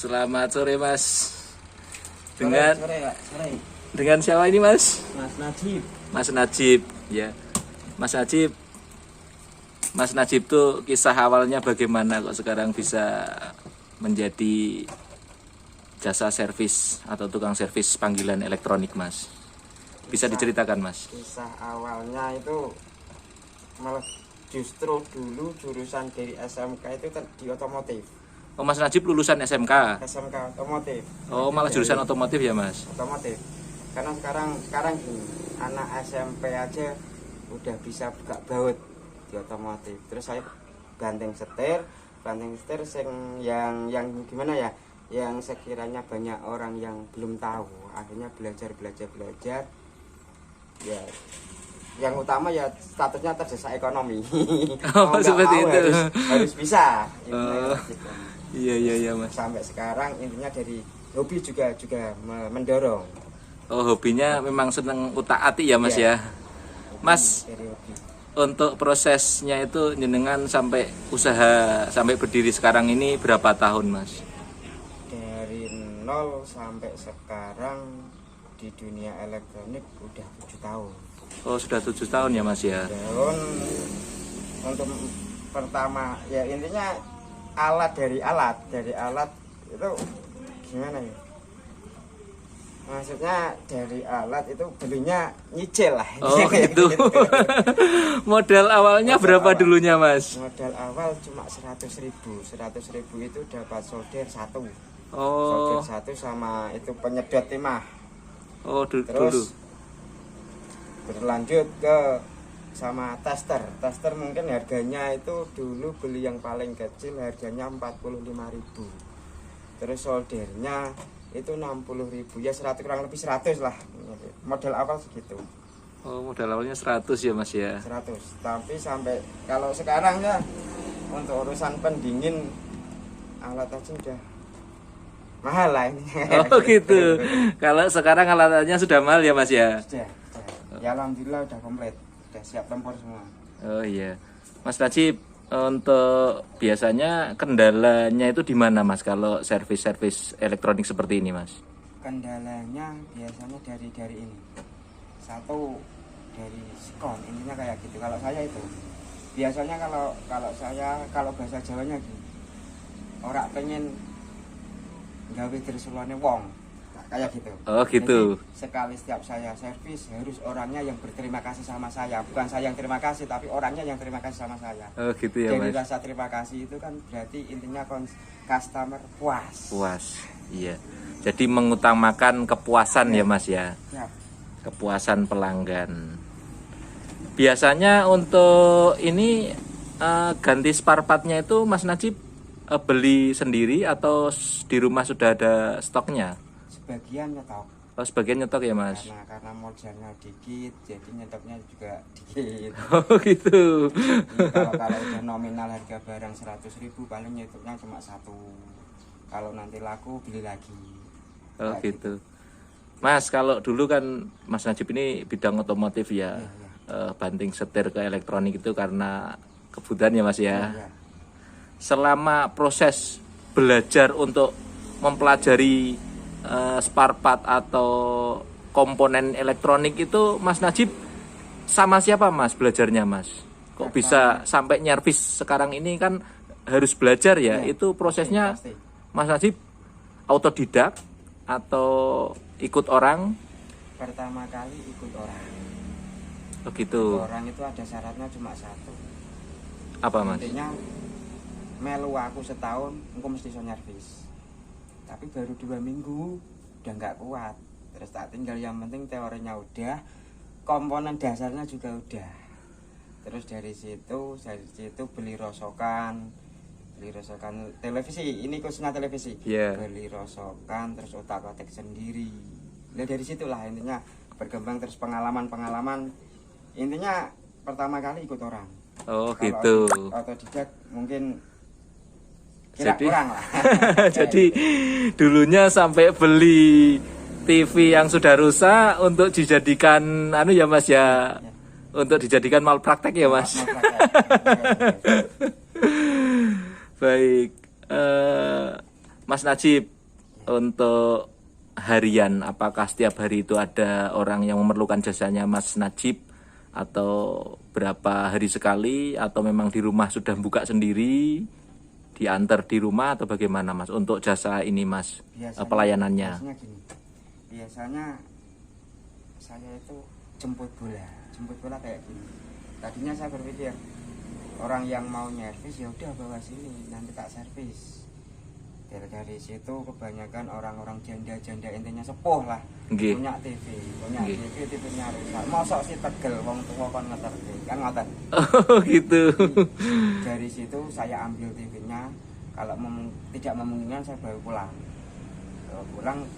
Selamat sore Mas. Sore. Dengan siapa ini Mas? Mas Najib. Mas Najib, ya. Mas Najib tuh kisah awalnya bagaimana kok sekarang bisa menjadi jasa servis atau tukang servis panggilan elektronik Mas? Bisa diceritakan Mas? Kisah awalnya itu malah justru dulu jurusan dari SMK itu di otomotif. Oh, Mas Najib lulusan SMK. SMK otomotif. Oh, malah jurusan otomotif ya Mas? Otomotif. Karena sekarang gini, anak SMP aja udah bisa buka baut di otomotif. Terus saya banting setir yang gimana ya? Yang sekiranya banyak orang yang belum tahu. Akhirnya belajar. Ya, yang utama ya statusnya terdesak ekonomi. Oh, seperti itu. Harus bisa. Iya Mas. Sampai sekarang intinya dari hobi juga mendorong. Oh, hobinya memang seneng utak-atik ya Mas ya. Mas, Dari hobi. untuk prosesnya itu jenengan sampai usaha sampai berdiri sekarang ini berapa tahun Mas? Dari nol sampai sekarang di dunia elektronik udah 7 tahun. Oh, sudah 7 tahun ya Mas ya. Tahun untuk pertama ya intinya dari alat itu gimana ya? Maksudnya dari alat itu belinya nyicil lah. Oh gitu. Modal awalnya berapa dulunya Mas? Modal awal cuma 100.000 itu dapat solder satu. Oh. Solder satu sama itu penyedot timah. Oh dulu. Terus berlanjut ke sama tester mungkin harganya itu dulu beli yang paling kecil harganya 45.000. Terus soldernya itu 60.000 ya 100 kurang lebih 100 lah modal awal segitu. Oh, modal awalnya 100 ya Mas ya. 100. Tapi sampai kalau sekarang ya untuk urusan pendingin alat aja udah mahal lah ini. Oh gitu. Kalau sekarang alatnya sudah mahal ya Mas ya. Sudah. Ya alhamdulillah udah komplit, udah siap tempur semua. Oh iya. Mas Najib, untuk biasanya kendalanya itu di mana Mas kalau servis elektronik seperti ini Mas? Kendalanya biasanya dari ini. Satu dari skon, intinya kayak gitu. Kalau saya itu biasanya kalau bahasa Jawanya gini. Orang pengen gawe tersulane wong kayak gitu. Oh gitu. Jadi, sekali setiap saya servis harus orangnya yang berterima kasih sama saya, bukan saya yang terima kasih tapi orangnya yang terima kasih sama saya. Oh gitu ya Jadi Mas. rasa terima kasih itu kan berarti intinya customer puas. Iya. Jadi mengutamakan kepuasan ya Mas ya. Ya. Kepuasan pelanggan. Biasanya untuk ini ganti spare partnya itu Mas Najib beli sendiri atau di rumah sudah ada stoknya? Sebagian nyetok. Oh, sebagian nyetok ya Mas. Karena modalnya dikit, jadi nyetoknya juga dikit. Oh gitu. Kalau udah nominal harga barang 100.000 paling nyetoknya cuma satu. Kalau nanti laku beli lagi. Oh gitu. Mas, kalau dulu kan Mas Najib ini bidang otomotif ya. Banting setir ke elektronik itu karena kebutuhan ya Mas ya. Ya. Selama proses belajar untuk mempelajari spare part atau komponen elektronik itu Mas Najib sama siapa Mas belajarnya Mas? Kok bisa sampai nyervis sekarang ini kan harus belajar ya? Itu prosesnya Pasti. Mas Najib autodidak atau ikut orang? Pertama kali ikut orang. Oh gitu. Orang itu ada syaratnya cuma satu. Apa Mas? Intinya melu aku setahun, engko mesti iso nyervis. Tapi baru 2 minggu udah nggak kuat. Terus tak tinggal yang penting teorinya udah, komponen dasarnya juga udah. Terus dari situ beli rosokan televisi. Ini khususnya televisi. Yeah. Beli rosokan terus otak-otak sendiri. Nah dari situlah intinya berkembang terus pengalaman. Intinya pertama kali ikut orang. Oh Kalau gitu. Otodidak mungkin Jadi, kurang lah. jadi dulunya sampai beli TV yang sudah rusak untuk dijadikan ya Mas ya. Untuk dijadikan malpraktek ya Mas. Baik. Mas Najib, untuk harian, apakah setiap hari itu ada orang yang memerlukan jasanya Mas Najib, atau berapa hari sekali, atau memang di rumah sudah buka sendiri, diantar di rumah, atau bagaimana Mas untuk jasa ini Mas? Pelayanannya? Biasanya gini, biasanya saya itu jemput bola kayak gini. Tadinya saya berpikir orang yang mau nyervis ya udah bawa sini, nanti tak servis. Dari situ kebanyakan orang-orang janda-janda, intinya sepuh lah, punya TV TV-nya rusak. Mosok sih tegel wong tua kon ngeterke, kan ngoten. Oh gitu. Dari situ saya ambil TV-nya, kalau tidak memungkinkan saya bawa pulang.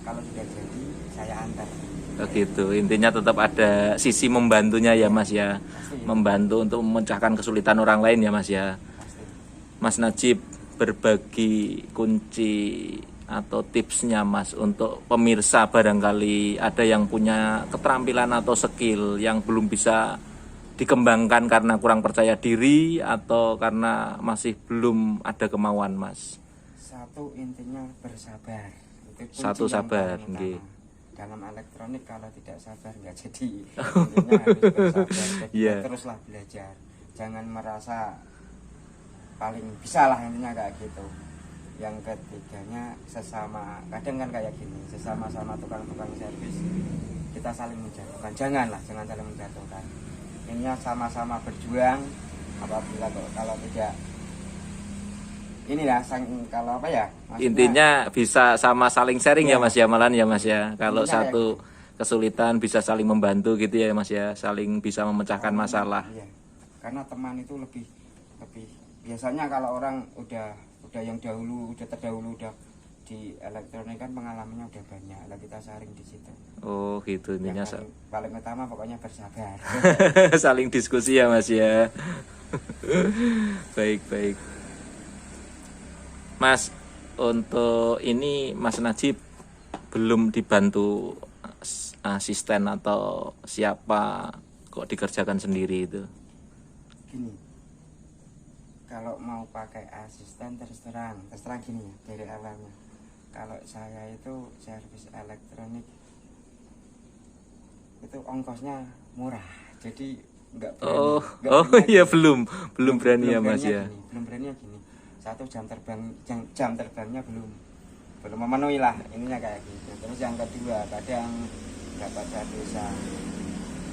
Kalau sudah jadi saya antar. Oh gitu. Intinya tetap ada sisi membantunya ya Mas ya. Pasti. Membantu untuk memecahkan kesulitan orang lain ya Mas ya. Pasti. Mas Najib berbagi kunci atau tipsnya Mas untuk pemirsa, barangkali ada yang punya keterampilan atau skill yang belum bisa dikembangkan karena kurang percaya diri atau karena masih belum ada kemauan Mas. Satu, intinya bersabar. Itu kunci Satu, yang sabar, paling nggih. utama. Dalam elektronik kalau tidak sabar nggak jadi. Intinya harus bersabar. Jadi Yeah. teruslah belajar. Jangan merasa paling bisa lah, intinya kayak gitu. Yang ketiganya sesama, kadang kan kayak gini, sesama-sama tukang-tukang servis kita saling menjatuhkan. jangan saling menjatuhkan. Ininya sama-sama berjuang. Apabila kalau tidak inilah kalau apa ya, maksudnya, Intinya bisa sama saling sharing ya Mas ya, malan ya Mas ya. Kalau Intinya satu kesulitan bisa saling membantu gitu ya Mas ya, saling bisa memecahkan masalah. iya. Karena teman itu lebih biasanya kalau orang udah yang terdahulu di elektronik kan pengalamannya udah banyak, lah kita sharing di situ. Oh gitu, intinya Yang paling utama pokoknya bersabar. saling diskusi ya Mas ya. Baik. Mas, untuk ini Mas Najib belum dibantu asisten atau siapa, kok dikerjakan sendiri itu? Gini, kalau mau pakai asisten terus terang gini ya, dari awalnya kalau saya itu servis elektronik itu ongkosnya murah, jadi nggak berani. Iya, belum berani ya Mas ya. Belum berani gini, satu jam terbangnya belum memenuhi lah, ininya kayak gitu. Terus yang kedua, kadang dapat jasa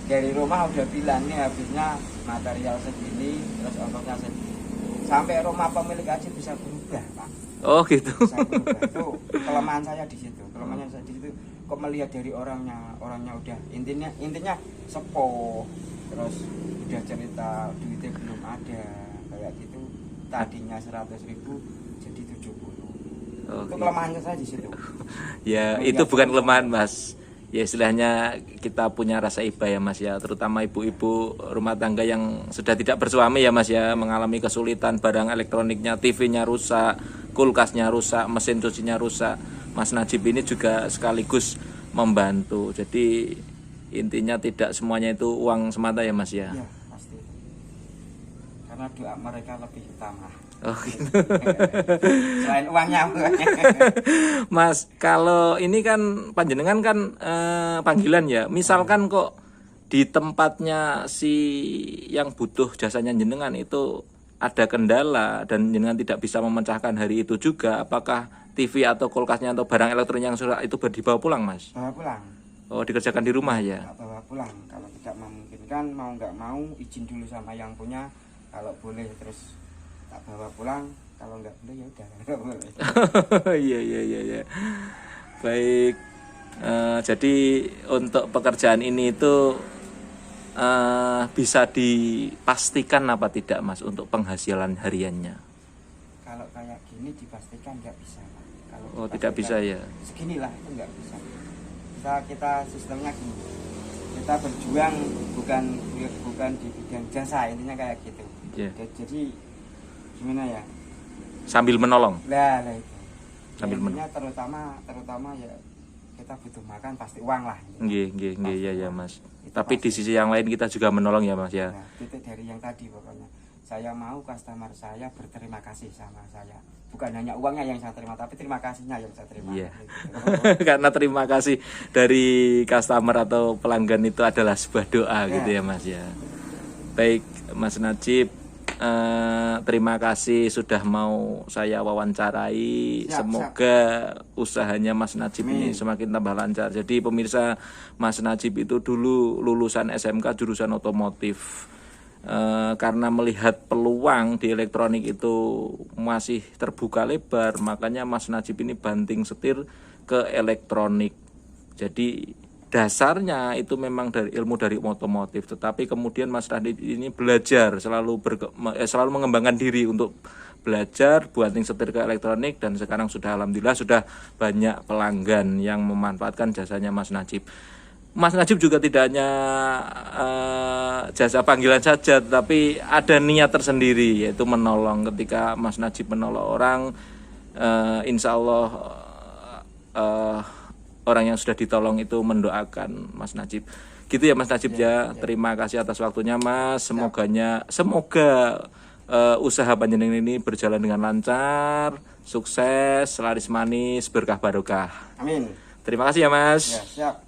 dari rumah udah bilang nih habisnya material segini, terus ongkosnya segini, sampai rumah pemilik aja bisa berubah Pak. Oh gitu. Bisa berubah. Itu kelemahan saya di situ. Kok melihat dari orangnya udah intinya sepuh, terus udah cerita duitnya belum ada kayak gitu, tadinya 100.000 jadi 70. Oh, Itu gitu. kelemahannya saya di situ. Ya itu bukan kelemahan Mas. Ya istilahnya kita punya rasa iba ya Mas ya, terutama ibu-ibu rumah tangga yang sudah tidak bersuami ya Mas ya, mengalami kesulitan barang elektroniknya, TV-nya rusak, kulkasnya rusak, mesin cucinya rusak. Mas Najib ini juga sekaligus membantu. Jadi intinya tidak semuanya itu uang semata ya Mas ya. Iya, pasti. Karena doa mereka lebih utama. Oh gitu. Selain uangnya. Mas, kalau ini kan panjenengan kan panggilan ya. Misalkan kok di tempatnya si yang butuh jasanya jenengan itu ada kendala dan jenengan tidak bisa memecahkan hari itu juga, apakah TV atau kulkasnya atau barang elektronik yang sudah itu dibawa pulang Mas? Bawa pulang. Oh, dikerjakan di rumah ya? Bawa pulang. Kalau tidak memungkinkan, mau nggak mau izin dulu sama yang punya. Kalau boleh terus tak bawa pulang, kalau nggak boleh ya udah nggak boleh. Iya. Baik. Jadi untuk pekerjaan ini itu bisa dipastikan apa tidak Mas untuk penghasilan hariannya? Kalau kayak gini dipastikan nggak bisa Pak. Kalau tidak bisa ya? Seginilah itu nggak bisa. Kita sistemnya gini. Kita berjuang bukan di bidang jasa, intinya kayak gitu. Yeah. Jadi gimana ya? Sambil menolong. Lah itu. Sambil intinya terutama ya kita butuh makan pasti uang lah. Nggih ya Mas. Tapi di sisi yang lain kita juga menolong ya Mas ya. Nah, titik dari yang tadi pokoknya saya mau customer saya berterima kasih sama saya. Bukan hanya uangnya yang saya terima, tapi terima kasihnya yang saya terima. Iya. Gitu. Karena terima kasih dari customer atau pelanggan itu adalah sebuah doa Ya. gitu ya Mas ya. Baik Mas Najib, terima kasih sudah mau saya wawancarai. Siap, Semoga usahanya Mas Najib ini Amin. semakin tambah lancar. Jadi pemirsa, Mas Najib itu dulu lulusan SMK jurusan otomotif. Karena melihat peluang di elektronik itu masih terbuka lebar, makanya Mas Najib ini banting setir ke elektronik. Jadi dasarnya itu memang dari ilmu dari otomotif, tetapi kemudian Mas Najib ini belajar selalu mengembangkan diri untuk belajar banting setir ke elektronik, dan sekarang sudah alhamdulillah sudah banyak pelanggan yang memanfaatkan jasanya Mas Najib. Mas Najib juga tidak hanya jasa panggilan saja, tapi ada niat tersendiri, yaitu menolong. Ketika Mas Najib menolong orang, insya Allah orang yang sudah ditolong itu mendoakan Mas Najib. Gitu ya Mas Najib ya. Terima kasih atas waktunya Mas. Semoga usaha panjenengan ini berjalan dengan lancar, sukses, laris manis, berkah barokah. Amin. Terima kasih ya Mas. Ya, siap.